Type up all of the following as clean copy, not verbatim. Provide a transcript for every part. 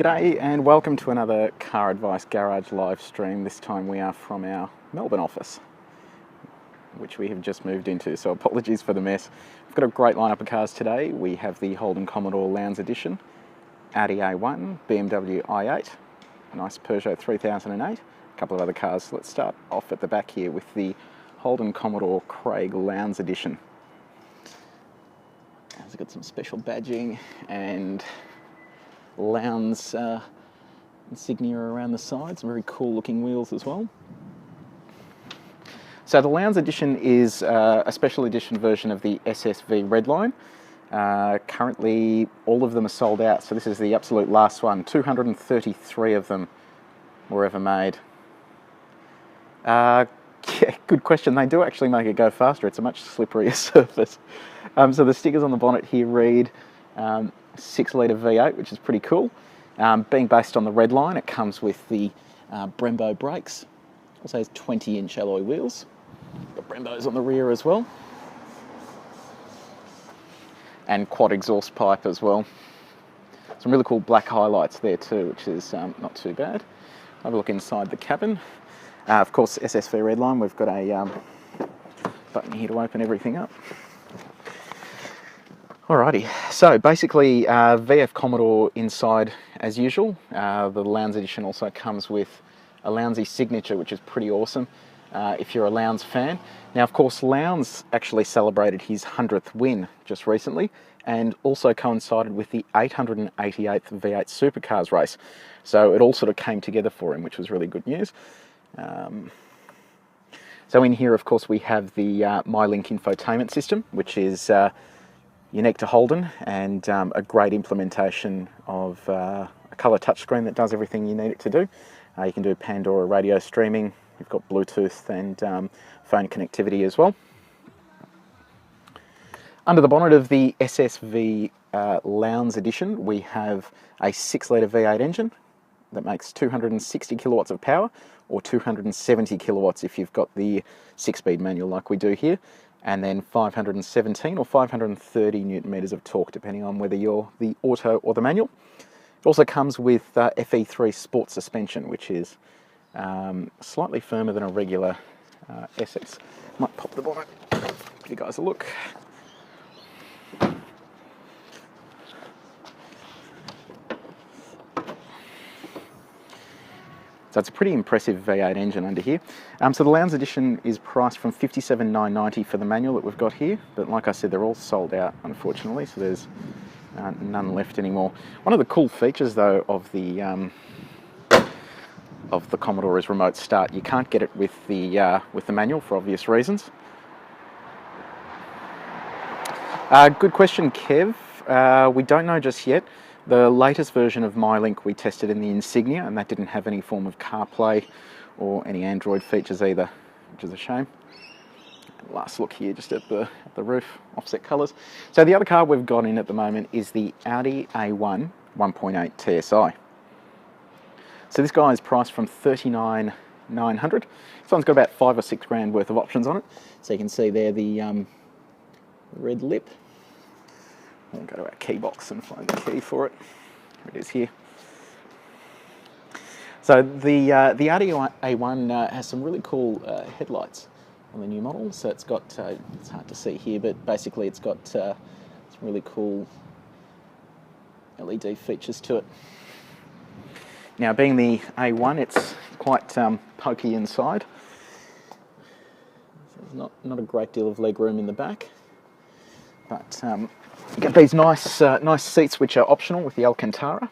G'day and welcome to another CarAdvice Garage live stream. This time we are from our Melbourne office, which we have just moved into, so apologies for the mess. We've got a great lineup of cars today. We have the Holden Commodore Lowndes edition, Audi A1, BMW i8, a nice Peugeot 3008, a couple of other cars. Let's start off at the back here with the Holden Commodore Craig Lowndes edition. It's got some special badging and Lowndes insignia around the sides, very cool looking wheels as well. So the Lowndes edition is a special edition version of the SSV Redline. Currently all of them are sold out, so this is the absolute last one. 233 of them were ever made. Yeah, good question. They do actually make it go faster. It's a much slipperier surface. So the stickers on the bonnet here read 6-litre V8, which is pretty cool. Being based on the Redline, it comes with the Brembo brakes. Also has 20-inch alloy wheels. Got Brembos on the rear as well. And quad exhaust pipe as well. Some really cool black highlights there too, which is not too bad. Have a look inside the cabin. Of course, SSV Redline, we've got a button here to open everything up. Alrighty, so basically VF Commodore inside as usual. The Lowndes edition also comes with a Lowndes signature, which is pretty awesome if you're a Lowndes fan. Now, of course, Lowndes actually celebrated his 100th win just recently and also coincided with the 888th V8 Supercars race. So it all sort of came together for him, which was really good news. So in here, of course, we have the MyLink infotainment system, which is unique to Holden and a great implementation of a colour touchscreen that does everything you need it to do. You can do Pandora radio streaming, you've got Bluetooth and phone connectivity as well. Under the bonnet of the SSV Lowndes edition, we have a 6-litre V8 engine that makes 260 kilowatts of power, or 270 kilowatts if you've got the 6-speed manual like we do here, and then 517 or 530 newton meters of torque, depending on whether you're the auto or the manual. It also comes with FE3 sport suspension, which is slightly firmer than a regular SS. Might pop the bonnet, give you guys a look. So it's a pretty impressive V8 engine under here. So the Lowndes edition is priced from $57,990 for the manual that we've got here, but like I said, they're all sold out, unfortunately, so there's none left anymore. One of the cool features, though, of the Commodore is remote start. You can't get it with the manual for obvious reasons. Good question, Kev. We don't know just yet. The latest version of MyLink we tested in the Insignia, and that didn't have any form of CarPlay or any Android features either, which is a shame. And last look here just at the roof, offset colours. So the other car we've got in at the moment is the Audi A1 1.8 TSI. So this guy is priced from $39,900. This one's got about 5 or 6 grand worth of options on it. So you can see there the red lip. We'll go to our key box and find the key for it. Here it is here. So the Audi A1 has some really cool headlights on the new model. So it's got, it's hard to see here, but basically it's got some really cool LED features to it. Now, being the A1, it's quite pokey inside. So there's not a great deal of leg room in the back, but you get these nice seats which are optional with the Alcantara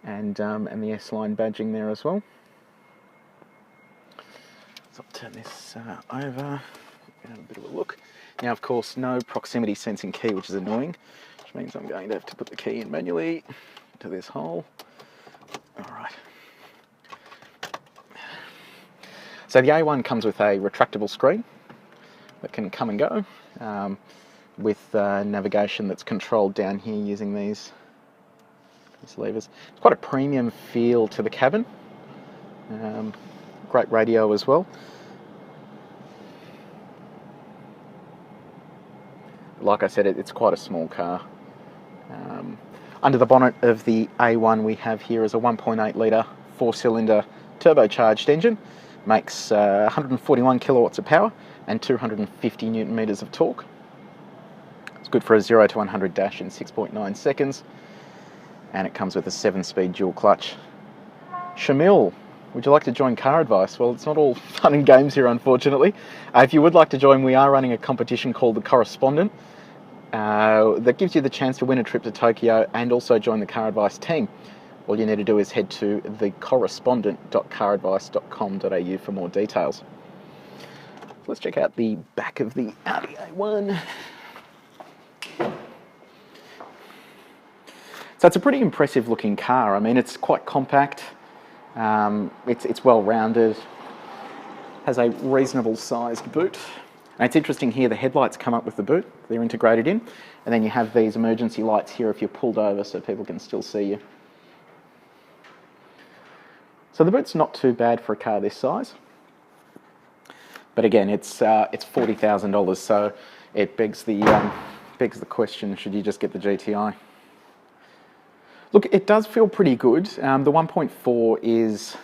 and the S-Line badging there as well. So I'll turn this over, have a bit of a look. Now, of course, no proximity sensing key, which is annoying, which means I'm going to have to put the key in manually into this hole. All right. So the A1 comes with a retractable screen that can come and go. With navigation that's controlled down here using these levers. It's quite a premium feel to the cabin. Great radio as well. Like I said, it's quite a small car. Under the bonnet of the A1 we have here is a 1.8 litre 4-cylinder turbocharged engine. Makes 141 kilowatts of power and 250 newton metres of torque. It's good for a 0 to 100 dash in 6.9 seconds. And it comes with a 7-speed dual clutch. Shamil, would you like to join CarAdvice? Well, it's not all fun and games here, unfortunately. If you would like to join, we are running a competition called the Correspondent that gives you the chance to win a trip to Tokyo and also join the CarAdvice team. All you need to do is head to thecorrespondent.caradvice.com.au for more details. So let's check out the back of the Audi A1. So it's a pretty impressive looking car. I mean, it's quite compact, it's well rounded, has a reasonable sized boot. And it's interesting here, the headlights come up with the boot, they're integrated in, and then you have these emergency lights here if you're pulled over so people can still see you. So the boot's not too bad for a car this size. But again, it's $40,000, so it begs the question, should you just get the GTI? Look, it does feel pretty good. The 1.4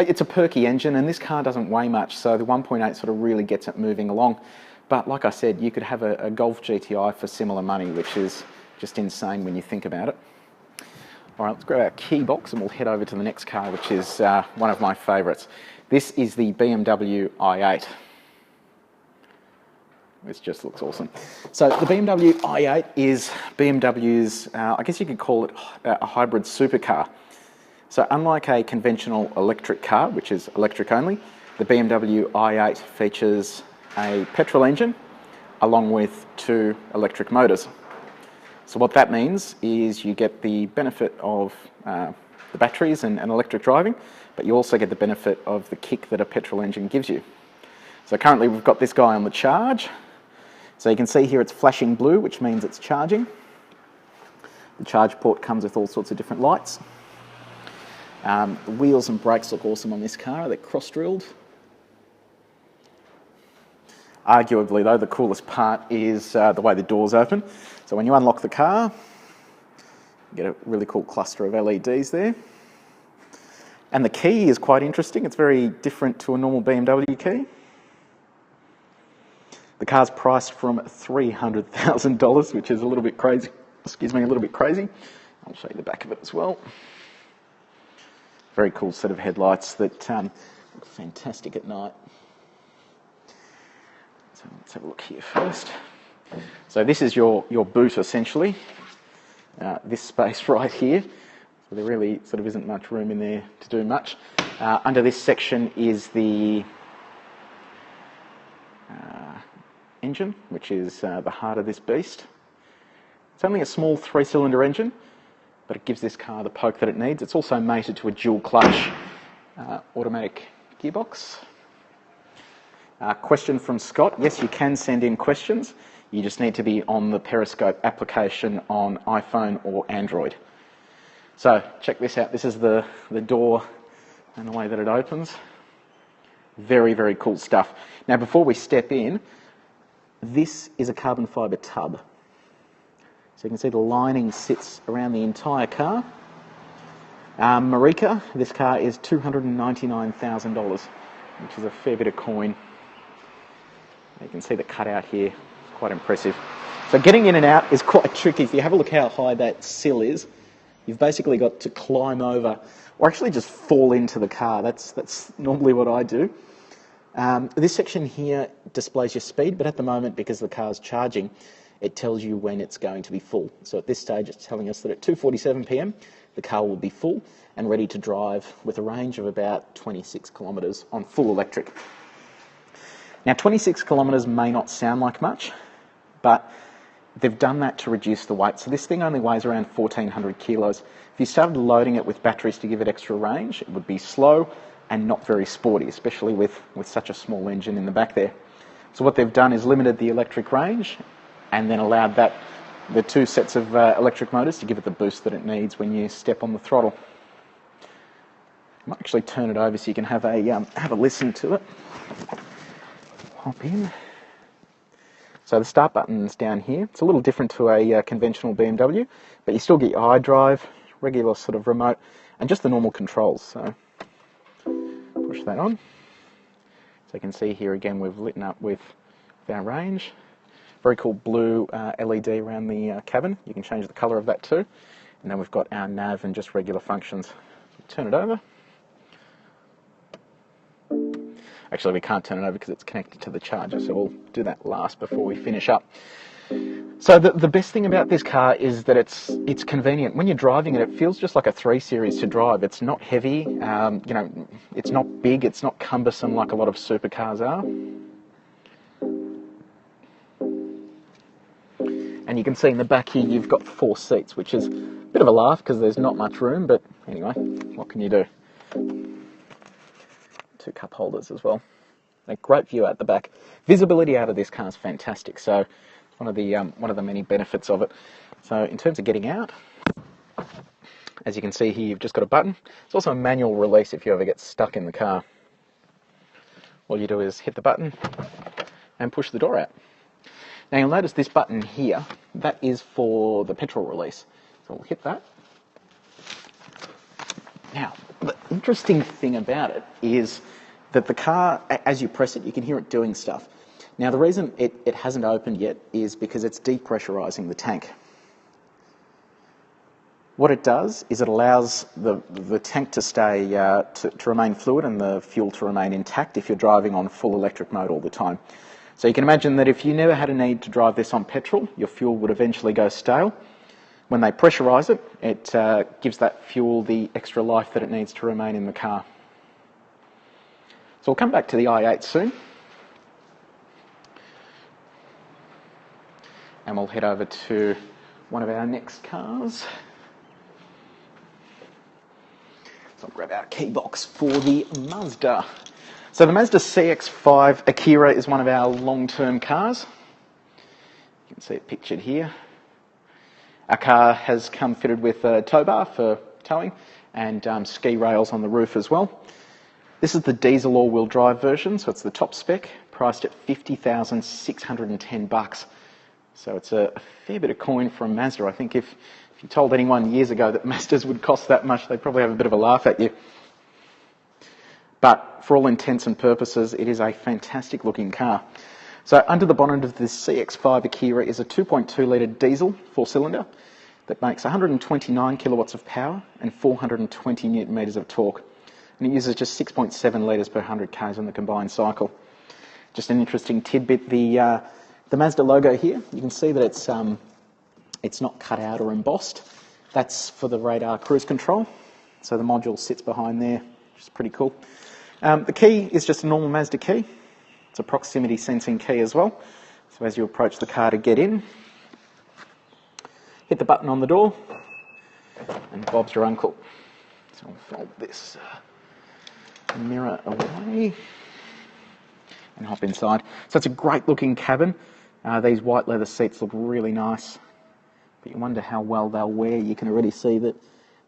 it's a perky engine, and this car doesn't weigh much, so the 1.8 sort of really gets it moving along. But like I said, you could have a Golf GTI for similar money, which is just insane when you think about it. All right, let's grab our key box and we'll head over to the next car, which is one of my favourites. This is the BMW i8. This just looks awesome. So the BMW i8 is BMW's, I guess you could call it a hybrid supercar. So unlike a conventional electric car, which is electric only, the BMW i8 features a petrol engine along with 2 electric motors. So what that means is you get the benefit of the batteries and electric driving, but you also get the benefit of the kick that a petrol engine gives you. So currently we've got this guy on the charge. So you can see here it's flashing blue, which means it's charging. The charge port comes with all sorts of different lights. The wheels and brakes look awesome on this car. They're cross-drilled. Arguably though, the coolest part is the way the doors open. So when you unlock the car, you get a really cool cluster of LEDs there. And the key is quite interesting. It's very different to a normal BMW key. The car's priced from $300,000, which is a little bit crazy. Excuse me, a little bit crazy. I'll show you the back of it as well. Very cool set of headlights that look fantastic at night. So let's have a look here first. So this is your boot essentially. This space right here. So there really sort of isn't much room in there to do much. Under this section is the engine, which is the heart of this beast. It's only a small 3-cylinder engine, but it gives this car the poke that it needs. It's also mated to a dual clutch automatic gearbox. Question from Scott. Yes, you can send in questions. You just need to be on the Periscope application on iPhone or Android. So check this out. This is the door and the way that it opens. Very, very cool stuff. Now before we step in, this is a carbon fibre tub. So you can see the lining sits around the entire car. Marika, this car is $299,000, which is a fair bit of coin. You can see the cutout here, it's quite impressive. So getting in and out is quite tricky. If you have a look how high that sill is, you've basically got to climb over, or actually just fall into the car. That's normally what I do. This section here displays your speed, but at the moment, because the car's charging, it tells you when it's going to be full. So at this stage, it's telling us that at 2:47 p.m, the car will be full and ready to drive with a range of about 26 kilometres on full electric. Now, 26 kilometres may not sound like much, but they've done that to reduce the weight. So this thing only weighs around 1,400 kilos. If you started loading it with batteries to give it extra range, it would be slow and not very sporty, especially with such a small engine in the back there. So what they've done is limited the electric range and then allowed the 2 sets of electric motors to give it the boost that it needs when you step on the throttle. I might actually turn it over so you can have a listen to it. Hop in. So the start button's down here. It's a little different to a conventional BMW, but you still get your iDrive, regular sort of remote, and just the normal controls. So push that on. So you can see here again we've lit up with our range. Very cool blue LED around the cabin. You can change the colour of that too. And then we've got our nav and just regular functions. So turn it over. Actually, we can't turn it over because it's connected to the charger, so we'll do that last before we finish up. So the best thing about this car is that it's convenient. When you're driving it, it feels just like a 3 Series to drive. It's not heavy, it's not big, it's not cumbersome like a lot of supercars are. And you can see in the back here you've got 4 seats, which is a bit of a laugh because there's not much room, but anyway, what can you do? 2 cup holders as well. A great view out the back. Visibility out of this car is fantastic, so it's one of the many benefits of it. So in terms of getting out, as you can see here, you've just got a button. It's also a manual release if you ever get stuck in the car. All you do is hit the button and push the door out. Now you'll notice this button here, that is for the petrol release. So we'll hit that. Now, the interesting thing about it is that the car, as you press it, you can hear it doing stuff. Now, the reason it hasn't opened yet is because it's depressurizing the tank. What it does is it allows the tank to stay, to remain fluid and the fuel to remain intact if you're driving on full electric mode all the time. So you can imagine that if you never had a need to drive this on petrol, your fuel would eventually go stale. When they pressurise it, it gives that fuel the extra life that it needs to remain in the car. So we'll come back to the i8 soon. And we'll head over to one of our next cars. So I'll grab our key box for the Mazda. So the Mazda CX-5 Akera is one of our long-term cars. You can see it pictured here. Our car has come fitted with a tow bar for towing and ski rails on the roof as well. This is the diesel all-wheel drive version, so it's the top spec, priced at $50,610. So it's a fair bit of coin from Mazda. I think if you told anyone years ago that Mazdas would cost that much, they'd probably have a bit of a laugh at you. But for all intents and purposes, it is a fantastic looking car. So under the bonnet of this CX-5 Akera is a 2.2 litre diesel 4-cylinder that makes 129 kilowatts of power and 420 newton metres of torque. And it uses just 6.7 litres per 100 k's on the combined cycle. Just an interesting tidbit, the Mazda logo here, you can see that it's not cut out or embossed. That's for the radar cruise control. So the module sits behind there, which is pretty cool. The key is just a normal Mazda key. It's a proximity sensing key as well. So as you approach the car to get in, hit the button on the door, and Bob's your uncle. So I'll fold this mirror away and hop inside. So it's a great looking cabin. These white leather seats look really nice, but you wonder how well they'll wear. You can already see that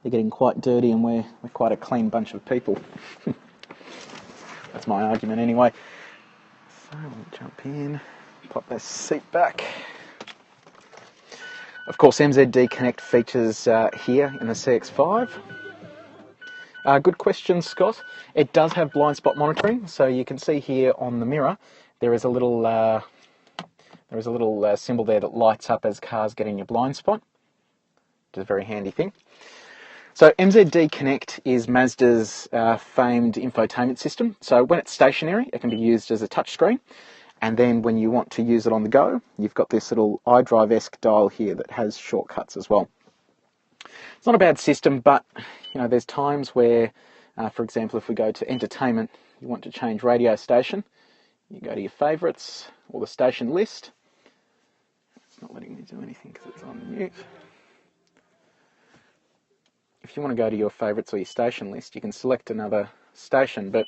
they're getting quite dirty and we're quite a clean bunch of people. That's my argument anyway. So we'll jump in, pop this seat back. Of course, MZD Connect features here in the CX-5. Good question, Scott. It does have blind spot monitoring, so you can see here on the mirror there is a little symbol there that lights up as cars get in your blind spot, which is a very handy thing. So MZD Connect is Mazda's famed infotainment system. So when it's stationary, it can be used as a touchscreen. And then when you want to use it on the go, you've got this little iDrive-esque dial here that has shortcuts as well. It's not a bad system, but there's times where, for example, if we go to entertainment, you want to change radio station, you go to your favourites or the station list. It's not letting me do anything because it's on mute. If you want to go to your favourites or your station list, you can select another station, but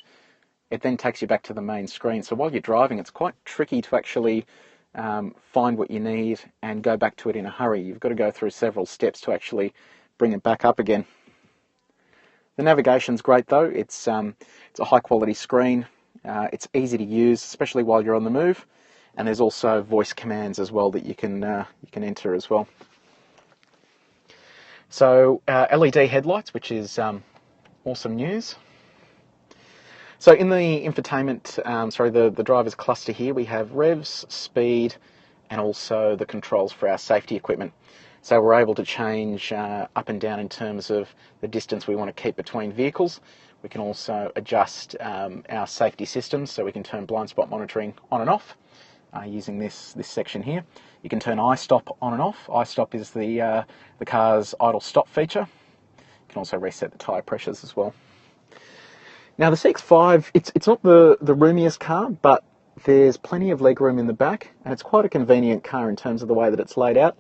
it then takes you back to the main screen. So while you're driving, it's quite tricky to actually find what you need and go back to it in a hurry. You've got to go through several steps to actually bring it back up again. The navigation's great though. It's a high quality screen. It's easy to use, especially while you're on the move. and there's also voice commands as well that you can enter as well. So LED headlights, which is awesome news. So in the infotainment, the driver's cluster here, we have revs, speed, and also the controls for our safety equipment. So we're able to change up and down in terms of the distance we want to keep between vehicles. We can also adjust our safety systems, so we can turn blind spot monitoring on and off using this section here. You can turn iStop on and off. iStop is the car's idle stop feature. You can also reset the tyre pressures as well. Now the CX-5, it's not the roomiest car, but there's plenty of legroom in the back, and it's quite a convenient car in terms of the way that it's laid out.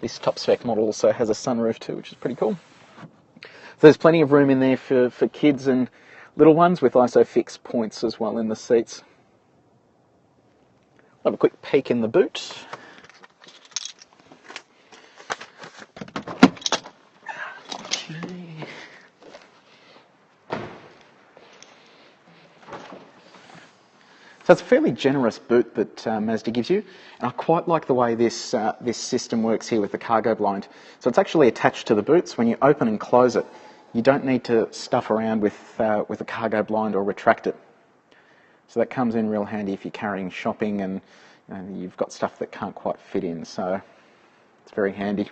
This top spec model also has a sunroof too, which is pretty cool. So there's plenty of room in there for kids and little ones, with ISOFIX points as well in the seats. I'll have a quick peek in the boot. So it's a fairly generous boot that Mazda gives you, and I quite like the way this system works here with the cargo blind. So it's actually attached to the boot, so when you open and close it, you don't need to stuff around with a cargo blind or retract it. So that comes in real handy if you're carrying shopping and you've got stuff that can't quite fit in, so it's very handy.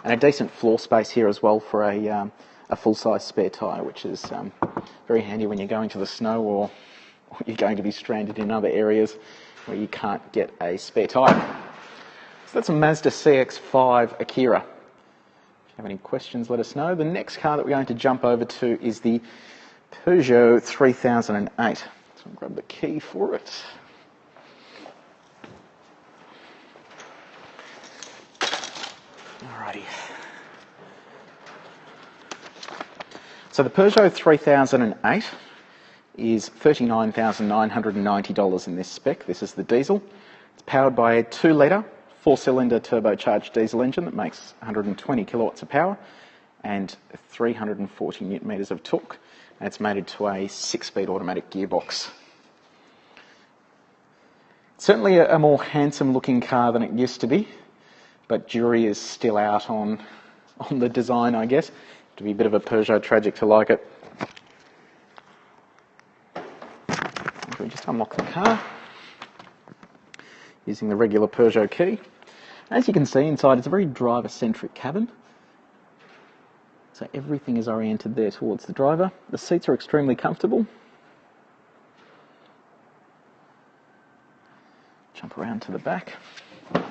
And a decent floor space here as well for a full-size spare tyre, which is very handy when you're going to the snow or you're going to be stranded in other areas where you can't get a spare tyre. So that's a Mazda CX-5 Akera. If you have any questions, let us know. The next car that we're going to jump over to is the Peugeot 3008. So I'll grab the key for it. Alrighty. So the Peugeot 3008 is $39,990 in this spec. This is the diesel. It's powered by a 2-litre, 4-cylinder turbocharged diesel engine that makes 120 kilowatts of power and 340 newton metres of torque. And it's mated to a 6-speed automatic gearbox. Certainly a more handsome looking car than it used to be, but jury is still out on the design, I guess. To be a bit of a Peugeot tragic to like it. We just unlock the car using the regular Peugeot key. As you can see inside, it's a very driver-centric cabin. So everything is oriented there towards the driver. The seats are extremely comfortable. Jump around to the back. There's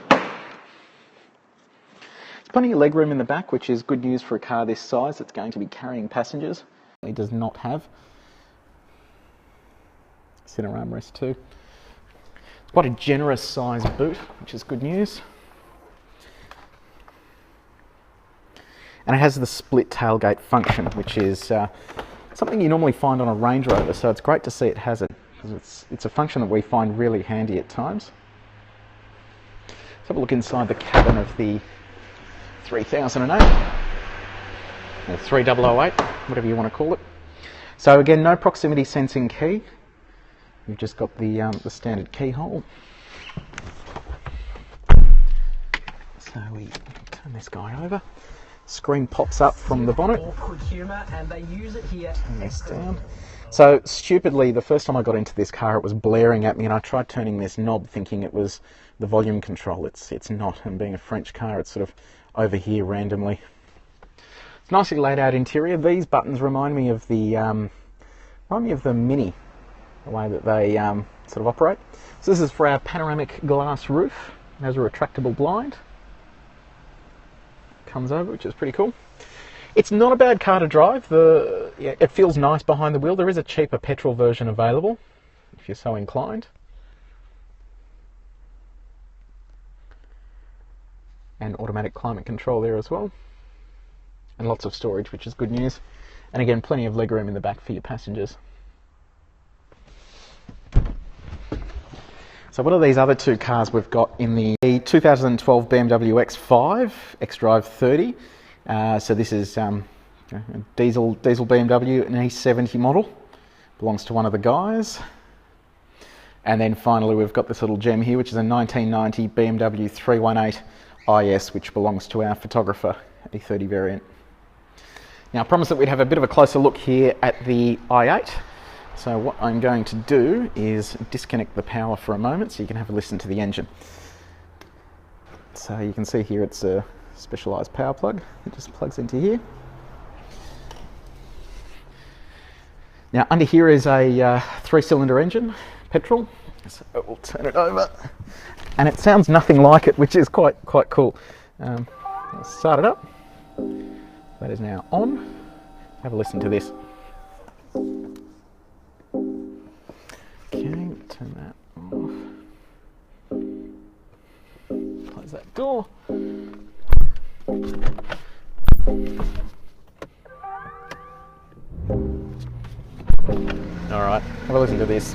plenty of legroom in the back, which is good news for a car this size that's going to be carrying passengers. It does not have center armrest too. It's quite a generous size boot, which is good news. And it has the split tailgate function, which is something you normally find on a Range Rover, so it's great to see it has it, because it's a function that we find really handy at times. Let's have a look inside the cabin of the 3008, or 3008, whatever you want to call it. So again, no proximity sensing key. You've just got the standard keyhole. So we turn this guy over. Screen pops up from the bonnet. Awkward humour, and they use it here. Turn this down. So stupidly, the first time I got into this car, it was blaring at me, and I tried turning this knob thinking it was the volume control. It's not, and being a French car, it's sort of over here randomly. It's nicely laid out interior. These buttons remind me of the Mini, the way that they sort of operate. So this is for our panoramic glass roof. It has a retractable blind. Comes over, which is pretty cool. It's not a bad car to drive. It feels nice behind the wheel. There is a cheaper petrol version available, if you're so inclined. And automatic climate control there as well. And lots of storage, which is good news. And again, plenty of legroom in the back for your passengers. So what are these other two cars we've got in the 2012 BMW X5, xDrive 30. So this is a diesel BMW, an E70 model. Belongs to one of the guys. And then finally we've got this little gem here, which is a 1990 BMW 318 IS, which belongs to our photographer E30 variant. Now I promised that we'd have a bit of a closer look here at the i8. So what I'm going to do is disconnect the power for a moment so you can have a listen to the engine. So you can see here it's a specialised power plug. It just plugs into here. Now under here is a 3-cylinder engine, petrol. So we'll turn it over. And it sounds nothing like it, which is quite cool. I'll start it up. That is now on. Have a listen to this. Okay, turn that off. Close that door. All right, have a listen to this.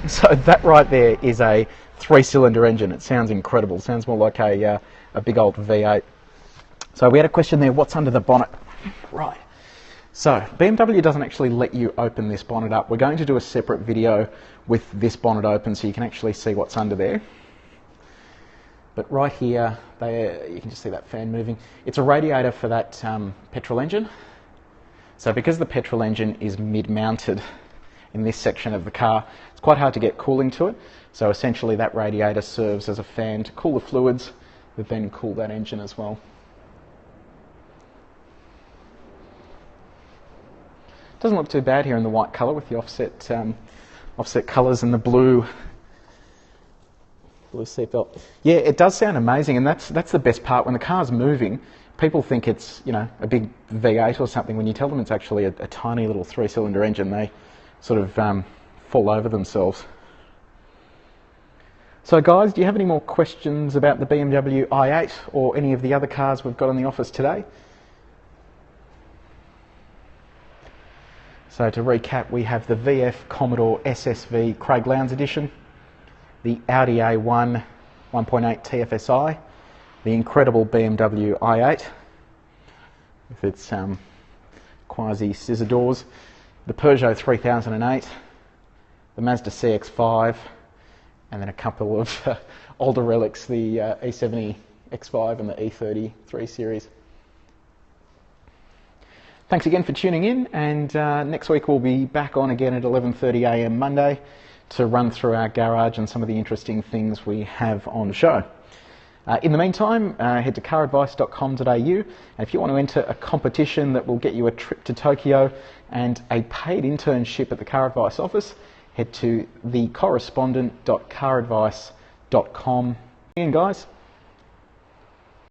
So that right there is a 3-cylinder engine. It sounds incredible. It sounds more like a big old V8. So we had a question there, what's under the bonnet? Right. So BMW doesn't actually let you open this bonnet up. We're going to do a separate video with this bonnet open so you can actually see what's under there. But right here, you can just see that fan moving. It's a radiator for that petrol engine. So because the petrol engine is mid-mounted in this section of the car, it's quite hard to get cooling to it. So essentially that radiator serves as a fan to cool the fluids, but then cool that engine as well. Doesn't look too bad here in the white colour with the offset colours and the blue seatbelt. Yeah, it does sound amazing, and that's the best part. When the car's moving, people think it's, you know, a big V8 or something. When you tell them it's actually a tiny little 3-cylinder engine, they sort of fall over themselves. So guys, do you have any more questions about the BMW i8 or any of the other cars we've got in the office today? So to recap, we have the VF Commodore SSV Craig Lowndes edition, the Audi A1 1.8 TFSI, the incredible BMW i8 with its quasi scissor doors, the Peugeot 3008, the Mazda CX-5, and then a couple of older relics, the E70 X5 and the E30 3 Series. Thanks again for tuning in, and next week we'll be back on again at 11:30 AM Monday to run through our garage and some of the interesting things we have on the show. In the meantime, head to CarAdvice.com.au, and if you want to enter a competition that will get you a trip to Tokyo and a paid internship at the CarAdvice office, head to thecorrespondent.caradvice.com. Again, guys.